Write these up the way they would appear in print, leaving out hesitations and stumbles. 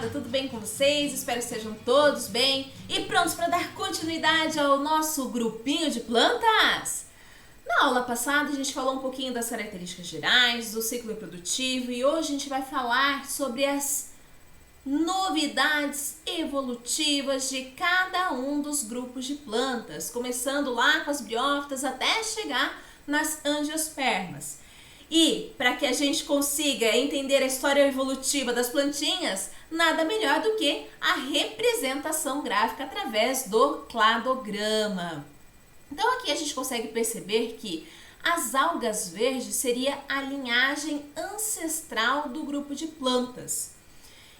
moçada, tudo bem com vocês? Espero que estejam todos bem e prontos para dar continuidade ao nosso grupinho de plantas. Na aula passada a gente falou um pouquinho das características gerais, do ciclo reprodutivo e hoje a gente vai falar sobre as novidades evolutivas de cada um dos grupos de plantas, começando lá com as briófitas até chegar nas angiospermas. E para que a gente consiga entender a história evolutiva das plantinhas, nada melhor do que a representação gráfica através do cladograma. Então aqui a gente consegue perceber que as algas verdes seria a linhagem ancestral do grupo de plantas.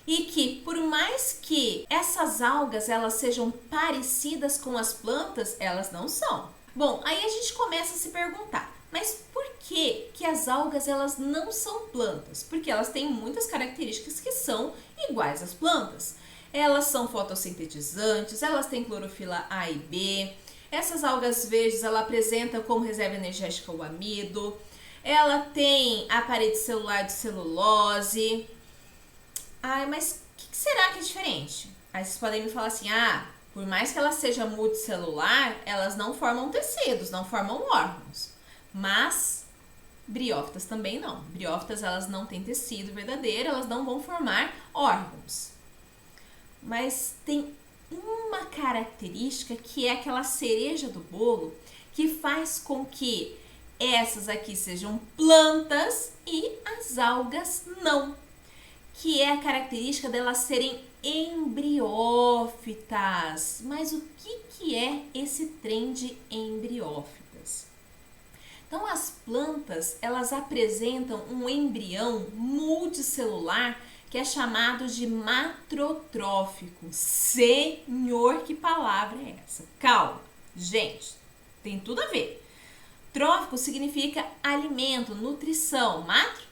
E que por mais que essas algas elas sejam parecidas com as plantas, elas não são. Bom, aí a gente começa a se perguntar, mas por que as algas elas não são plantas? Porque elas têm muitas características que são iguais às plantas. Elas são fotossintetizantes, elas têm clorofila A e B. Essas algas verdes ela apresentam como reserva energética o amido. Ela tem a parede celular de celulose. Ai, mas o que será que é diferente? Aí vocês podem me falar assim, por mais que ela seja multicelular, elas não formam tecidos, não formam órgãos. Mas briófitas também não. Briófitas elas não têm tecido verdadeiro, elas não vão formar órgãos. Mas tem uma característica que é aquela cereja do bolo que faz com que essas aqui sejam plantas e as algas não. Que é a característica delas serem embriófitas. Mas o que é esse trem de embriófitas? Então, as plantas, elas apresentam um embrião multicelular que é chamado de matrotrófico. Senhor, que palavra é essa? Calma, gente, tem tudo a ver. Trófico significa alimento, nutrição. Matro,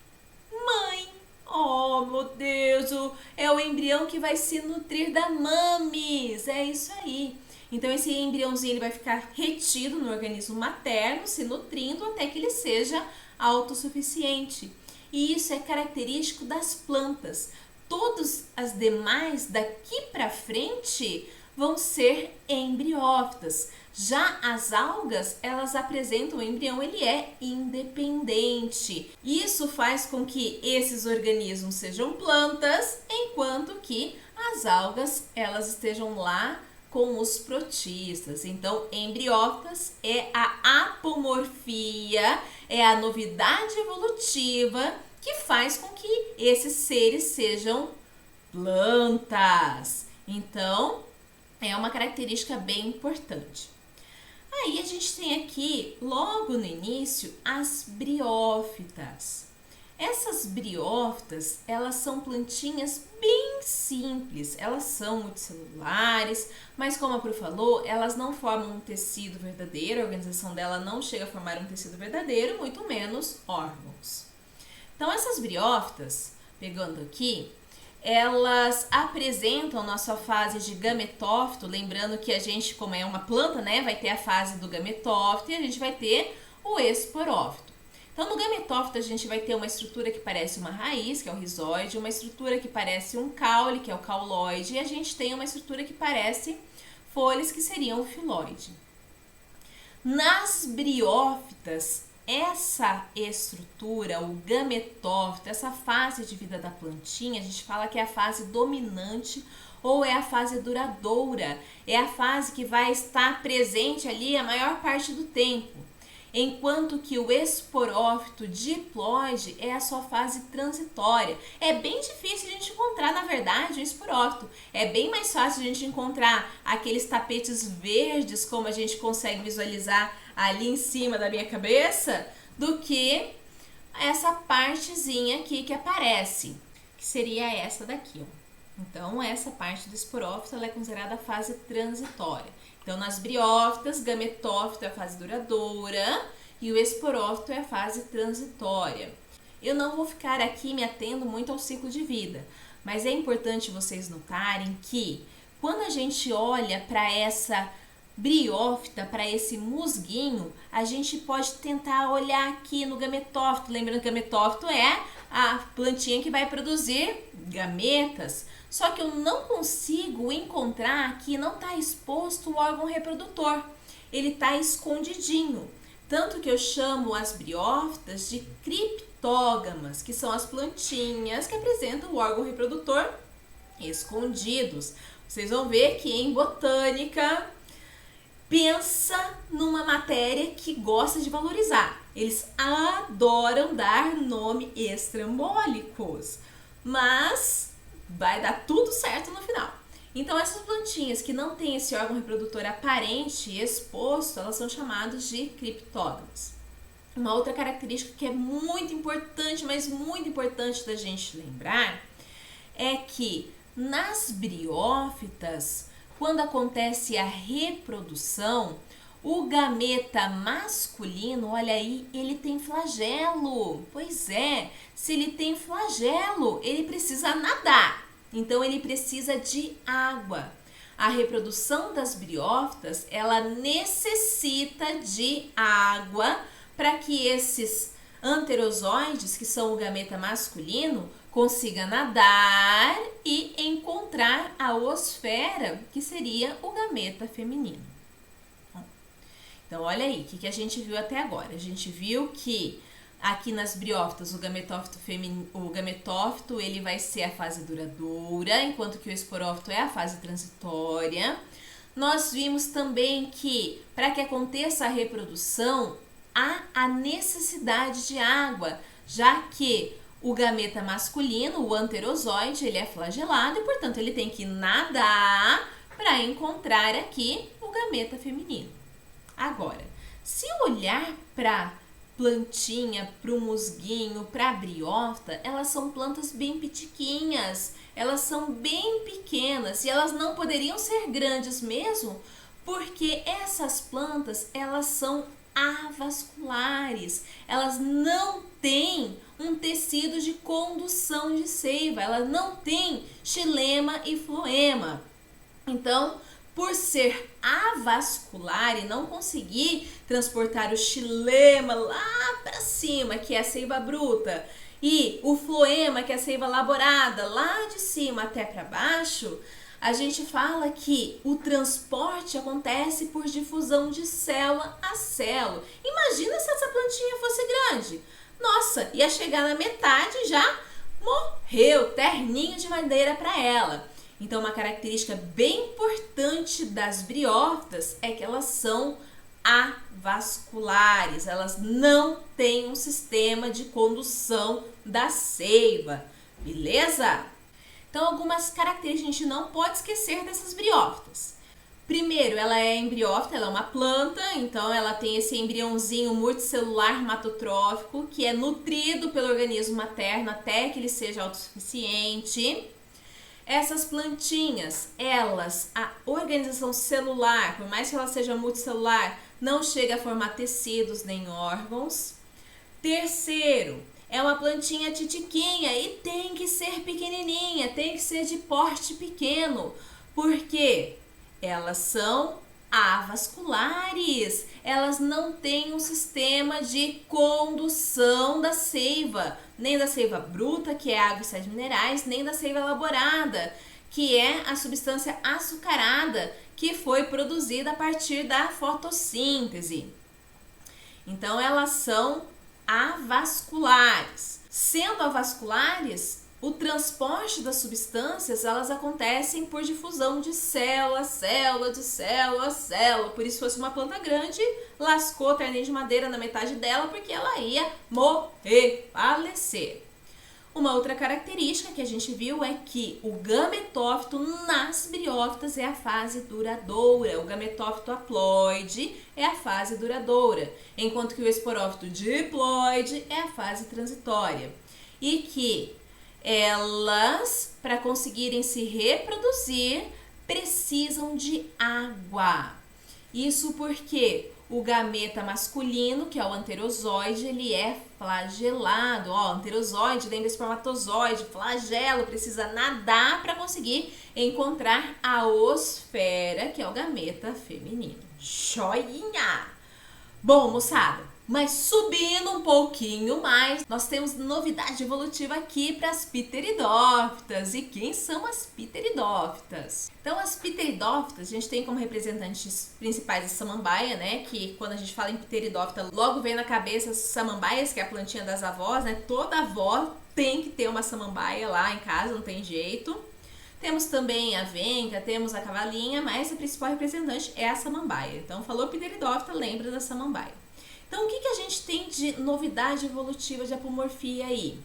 mãe. Oh, meu Deus, é o embrião que vai se nutrir da mames. É isso aí. Então, esse embriãozinho ele vai ficar retido no organismo materno, se nutrindo até que ele seja autossuficiente. E isso é característico das plantas. Todas as demais daqui para frente vão ser embriófitas. Já as algas, elas apresentam o embrião, ele é independente. Isso faz com que esses organismos sejam plantas, enquanto que as algas, elas estejam lá com os protistas. Então, embriófitas é a apomorfia, é a novidade evolutiva que faz com que esses seres sejam plantas. Então, é uma característica bem importante. Aí a gente tem aqui, logo no início, as briófitas. Essas briófitas, elas são plantinhas bem simples, elas são multicelulares, mas como a Pro falou, elas não formam um tecido verdadeiro, a organização dela não chega a formar um tecido verdadeiro, muito menos órgãos. Então essas briófitas, pegando aqui, elas apresentam na sua fase de gametófito, lembrando que a gente, como é uma planta, né, vai ter a fase do gametófito e a gente vai ter o esporófito. Então, no gametófito, a gente vai ter uma estrutura que parece uma raiz, que é o rizóide, uma estrutura que parece um caule, que é o cauloide, e a gente tem uma estrutura que parece folhas, que seriam o filóide. Nas briófitas, essa estrutura, o gametófito, essa fase de vida da plantinha, a gente fala que é a fase dominante ou é a fase duradoura, é a fase que vai estar presente ali a maior parte do tempo. Enquanto que o esporófito diploide é a sua fase transitória. É bem difícil a gente encontrar, na verdade, um esporófito. É bem mais fácil a gente encontrar aqueles tapetes verdes, como a gente consegue visualizar ali em cima da minha cabeça, do que essa partezinha aqui que aparece, que seria essa daqui, ó. Então, essa parte do esporófito ela é considerada a fase transitória. Então, nas briófitas, gametófito é a fase duradoura e o esporófito é a fase transitória. Eu não vou ficar aqui me atendo muito ao ciclo de vida, mas é importante vocês notarem que quando a gente olha para essa briófita, para esse musguinho, a gente pode tentar olhar aqui no gametófito. Lembrando que gametófito é a plantinha que vai produzir gametas. Só que eu não consigo encontrar aqui, não está exposto o órgão reprodutor. Ele está escondidinho. Tanto que eu chamo as briófitas de criptógamas, que são as plantinhas que apresentam o órgão reprodutor escondidos. Vocês vão ver que em botânica pensa numa matéria que gosta de valorizar. Eles adoram dar nome estrambólicos, mas vai dar tudo certo no final. Então, essas plantinhas que não têm esse órgão reprodutor aparente e exposto, elas são chamadas de criptógamas. Uma outra característica que é muito importante, mas muito importante da gente lembrar, é que nas briófitas, quando acontece a reprodução, o gameta masculino, olha aí, ele tem flagelo. Pois é, se ele tem flagelo, ele precisa nadar. Então, ele precisa de água. A reprodução das briófitas, ela necessita de água para que esses anterozoides, que são o gameta masculino, consiga nadar e encontrar a osfera, que seria o gameta feminino. Então, olha aí, o que a gente viu até agora? A gente viu que aqui nas briófitas, o gametófito ele vai ser a fase duradoura, enquanto que o esporófito é a fase transitória. Nós vimos também que, para que aconteça a reprodução, há a necessidade de água, já que o gameta masculino, o anterozoide, ele é flagelado e, portanto, ele tem que nadar para encontrar aqui o gameta feminino. Agora, se olhar para plantinha, para o musguinho, para a briófita, elas são plantas bem pitiquinhas, elas são bem pequenas e elas não poderiam ser grandes mesmo, porque essas plantas, elas são avasculares, elas não têm um tecido de condução de seiva, elas não têm xilema e floema. Então, por ser avascular e não conseguir transportar o xilema lá para cima, que é a seiva bruta, e o floema, que é a seiva elaborada, lá de cima até para baixo, a gente fala que o transporte acontece por difusão de célula a célula. Imagina se essa plantinha fosse grande. Nossa, ia chegar na metade já morreu, terninho de madeira para ela. Então, uma característica bem importante das briófitas é que elas são avasculares, elas não têm um sistema de condução da seiva, beleza? Então, algumas características a gente não pode esquecer dessas briófitas. Primeiro, ela é embriófita, ela é uma planta, então ela tem esse embriãozinho multicelular hematotrófico que é nutrido pelo organismo materno até que ele seja autossuficiente. Essas plantinhas, elas, a organização celular, por mais que ela seja multicelular, não chega a formar tecidos nem órgãos. Terceiro, é uma plantinha titiquinha e tem que ser pequenininha, tem que ser de porte pequeno, porque elas são avasculares, elas não têm um sistema de condução da seiva, nem da seiva bruta, que é água e sais minerais, nem da seiva elaborada, que é a substância açucarada que foi produzida a partir da fotossíntese. Então, elas são avasculares. Sendo avasculares, o transporte das substâncias, elas acontecem por difusão de célula a célula, de célula a célula. Por isso, se fosse uma planta grande, lascou a terninha de madeira na metade dela, porque ela ia morrer, falecer. Uma outra característica que a gente viu é que o gametófito nas briófitas é a fase duradoura. O gametófito haploide é a fase duradoura, enquanto que o esporófito diploide é a fase transitória. E que elas, para conseguirem se reproduzir, precisam de água. Isso porque O gameta masculino, que é o anterozoide, ele é flagelado. Ó, anterozoide, lembra espermatozoide, flagelo, precisa nadar para conseguir encontrar a osfera, que é o gameta feminino. Joinha! Bom, moçada, mas subindo um pouquinho mais, nós temos novidade evolutiva aqui para as pteridófitas. E quem são as pteridófitas? Então, as pteridófitas, a gente tem como representantes principais a samambaia, né? Que quando a gente fala em pteridófita, logo vem na cabeça as samambaias, que é a plantinha das avós, né? Toda avó tem que ter uma samambaia lá em casa, não tem jeito. Temos também a venca, temos a cavalinha, mas a principal representante é a samambaia. Então, falou pteridófita, lembra da samambaia. Então, o que a gente tem de novidade evolutiva de apomorfia aí?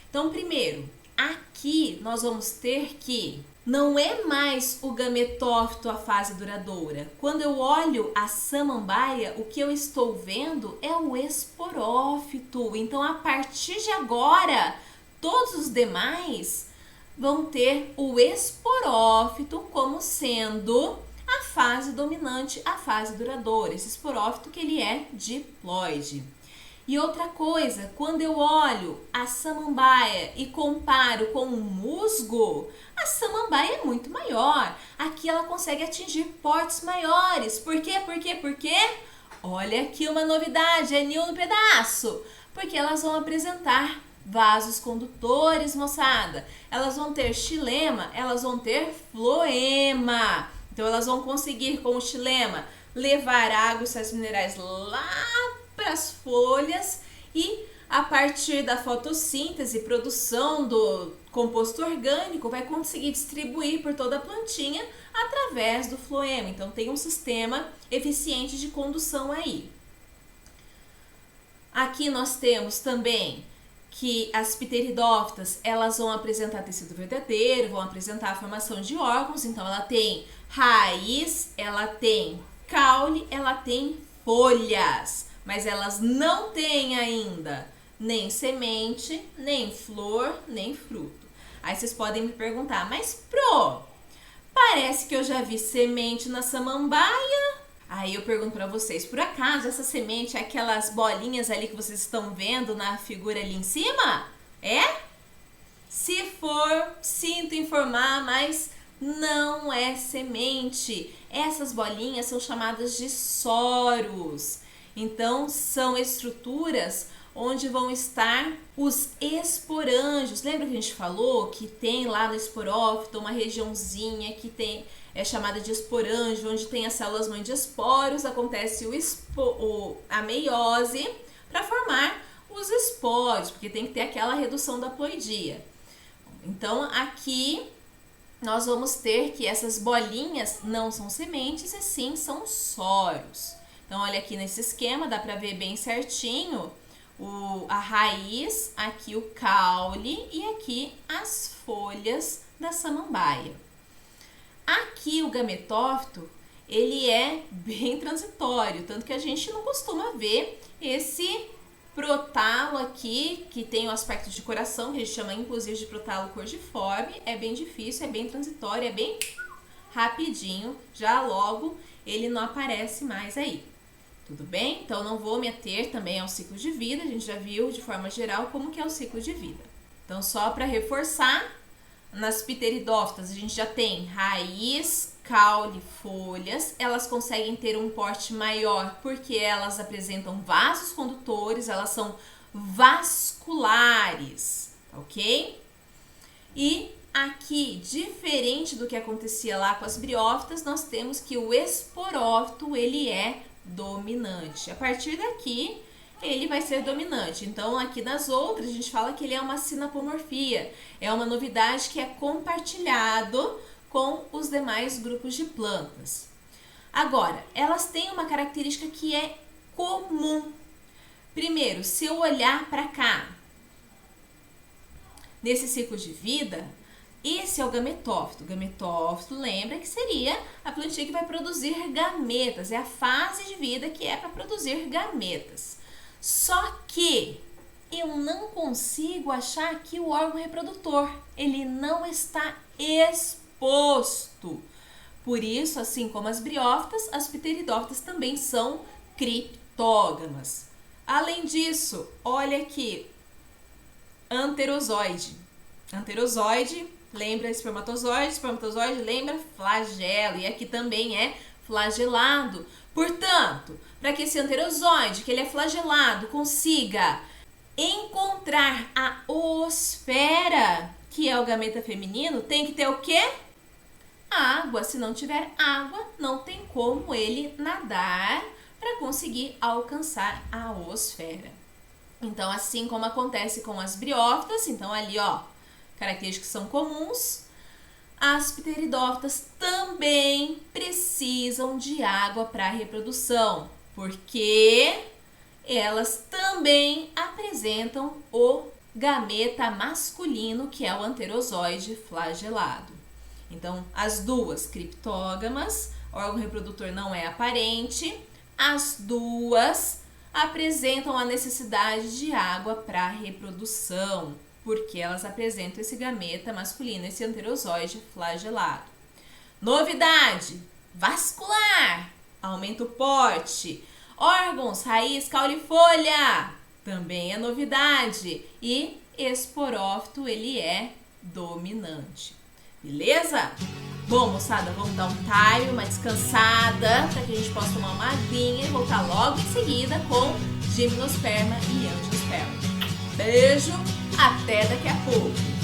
Então, primeiro, aqui nós vamos ter que não é mais o gametófito a fase duradoura. Quando eu olho a samambaia, o que eu estou vendo é o esporófito. Então, a partir de agora, todos os demais vão ter o esporófito como sendo a fase dominante, a fase duradoura. Esse esporófito que ele é diploide. E outra coisa, quando eu olho a samambaia e comparo com o musgo, a samambaia é muito maior. Aqui ela consegue atingir portes maiores. Por quê? Por quê? Olha aqui uma novidade, é Nil no pedaço. Porque elas vão apresentar vasos condutores, moçada. Elas vão ter xilema, elas vão ter floema. Então, elas vão conseguir, com o xilema, levar água e sais minerais lá para as folhas e, a partir da fotossíntese, produção do composto orgânico, vai conseguir distribuir por toda a plantinha através do floema. Então, tem um sistema eficiente de condução aí. Aqui nós temos também que as pteridófitas, elas vão apresentar tecido verdadeiro, vão apresentar a formação de órgãos. Então, ela tem raiz, ela tem caule, ela tem folhas, mas elas não têm ainda nem semente, nem flor, nem fruto. Aí vocês podem me perguntar, mas parece que eu já vi semente na samambaia. Aí eu pergunto para vocês, por acaso essa semente é aquelas bolinhas ali que vocês estão vendo na figura ali em cima? É? Se for, sinto informar, mas não é semente. Essas bolinhas são chamadas de soros. Então, são estruturas onde vão estar os esporângios. Lembra que a gente falou que tem lá no esporófito uma regiãozinha que é chamada de esporângio, onde tem as células mãe de esporos, acontece a meiose para formar os esporos, porque tem que ter aquela redução da ploidia. Então, aqui nós vamos ter que essas bolinhas não são sementes, e sim são soros. Então, olha aqui nesse esquema, dá para ver bem certinho a raiz, aqui o caule e aqui as folhas da samambaia. Aqui o gametófito, ele é bem transitório, tanto que a gente não costuma ver esse protalo aqui, que tem o aspecto de coração, que a gente chama inclusive de protalo cordiforme. É bem difícil, é bem transitório, é bem rapidinho, já logo ele não aparece mais aí. Tudo bem? Então, não vou me ater também ao ciclo de vida, a gente já viu de forma geral como que é o ciclo de vida. Então, só para reforçar, nas pteridófitas a gente já tem raiz, caule, folhas. Elas conseguem ter um porte maior porque elas apresentam vasos condutores, elas são vasculares, ok? E aqui, diferente do que acontecia lá com as briófitas, nós temos que o esporófito, ele é dominante. A partir daqui, ele vai ser dominante. Então, aqui nas outras, a gente fala que ele é uma sinapomorfia. É uma novidade que é compartilhado com os demais grupos de plantas. Agora, elas têm uma característica que é comum. Primeiro, se eu olhar para cá, nesse ciclo de vida, esse é o gametófito. O gametófito, lembra que seria a plantinha que vai produzir gametas. É a fase de vida que é para produzir gametas. Só que eu não consigo achar aqui o órgão reprodutor. Ele não está exposto. Por isso, assim como as briófitas, as pteridófitas também são criptógamas. Além disso, olha aqui, anterozoide. Anterozoide lembra espermatozoide, espermatozoide lembra flagelo, e aqui também é flagelado. Portanto, para que esse anterozoide, que ele é flagelado, consiga encontrar a oosfera, que é o gameta feminino, tem que ter o quê? Água. Se não tiver água, não tem como ele nadar para conseguir alcançar a oosfera. Então, assim como acontece com as briófitas, então ali, ó, características que são comuns, as pteridófitas também precisam de água para a reprodução, porque elas também apresentam o gameta masculino, que é o anterozoide flagelado. Então, as duas criptógamas, órgão reprodutor não é aparente, as duas apresentam a necessidade de água para a reprodução, porque elas apresentam esse gameta masculino, esse anterozoide flagelado. Novidade: vascular, aumenta o porte. Órgãos, raiz, caule e folha, também é novidade. E esporófito, ele é dominante. Beleza? Bom, moçada, vamos dar um time, uma descansada, para que a gente possa tomar uma aguinha e voltar logo em seguida com gimnosperma e angiosperma. Beijo, até daqui a pouco!